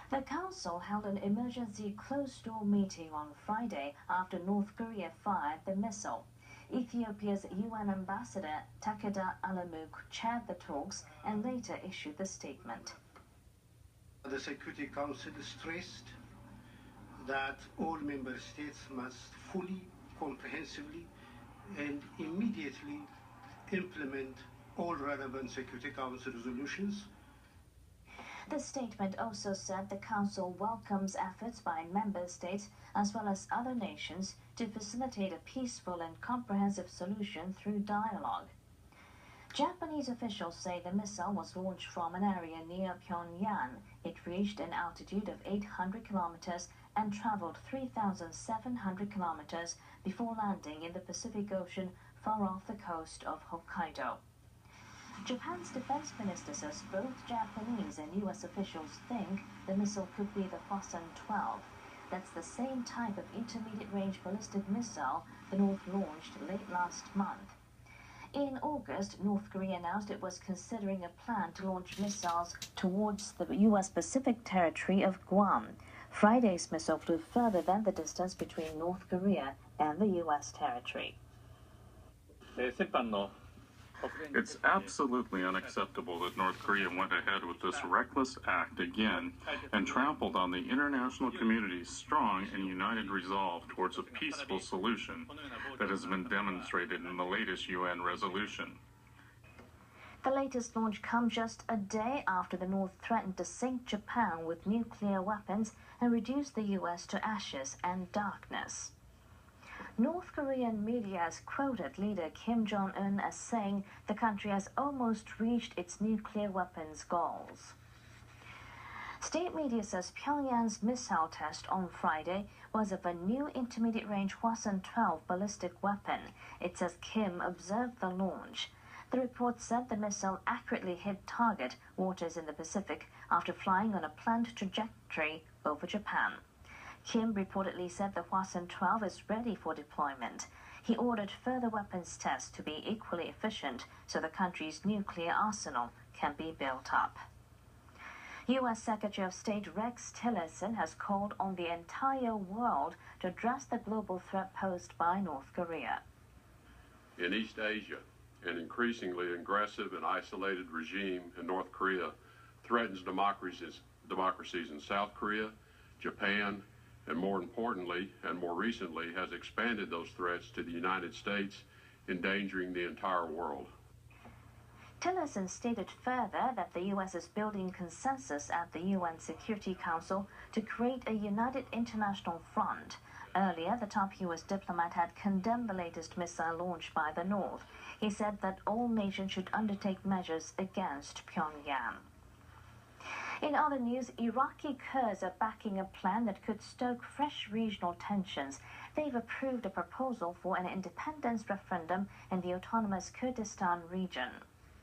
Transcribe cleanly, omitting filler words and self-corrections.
The Council held an emergency closed-door meeting on Friday after North Korea fired the missile. Ethiopia's UN ambassador Takeda Alamuk chaired the talks and later issued the statement. The Security Council stressed that all member states must fully, comprehensively, and immediately implement all relevant Security Council resolutions. The statement also said the Council welcomes efforts by member states as well as other nations to facilitate a peaceful and comprehensive solution through dialogue. Japanese officials say the missile was launched from an area near Pyongyang. It reached an altitude of 800 kilometers and traveled 3,700 kilometers before landing in the Pacific Ocean far off the coast of Hokkaido. Japan's defense minister says both Japanese and U.S. officials think the missile could be the Hwasong-12. That's the same type of intermediate-range ballistic missile the North launched late last month. In August, North Korea announced it was considering a plan to launch missiles towards the U.S. Pacific territory of Guam. Friday's missile flew further than the distance between North Korea and the U.S. territory. It's absolutely unacceptable that North Korea went ahead with this reckless act again and trampled on the international community's strong and united resolve towards a peaceful solution that has been demonstrated in the latest UN resolution. The latest launch comes just a day after the North threatened to sink Japan with nuclear weapons and reduce the U.S. to ashes and darkness. North Korean media has quoted leader Kim Jong-un as saying the country has almost reached its nuclear weapons goals. State media says Pyongyang's missile test on Friday was of a new intermediate-range Hwasong-12 ballistic weapon. It says Kim observed the launch. The report said the missile accurately hit target waters in the Pacific after flying on a planned trajectory over Japan. Kim reportedly said the Hwasong-12 is ready for deployment. He ordered further weapons tests to be equally efficient so the country's nuclear arsenal can be built up. U.S. Secretary of State Rex Tillerson has called on the entire world to address the global threat posed by North Korea. In East Asia, an increasingly aggressive and isolated regime in North Korea threatens democracies in South Korea, Japan, and more importantly, and more recently, has expanded those threats to the United States, endangering the entire world. Tillerson stated further that the U.S. is building consensus at the UN Security Council to create a united international front. Earlier, the top U.S. diplomat had condemned the latest missile launch by the North. He said that all nations should undertake measures against Pyongyang. In other news, Iraqi Kurds are backing a plan that could stoke fresh regional tensions. They've approved a proposal for an independence referendum in the autonomous Kurdistan region.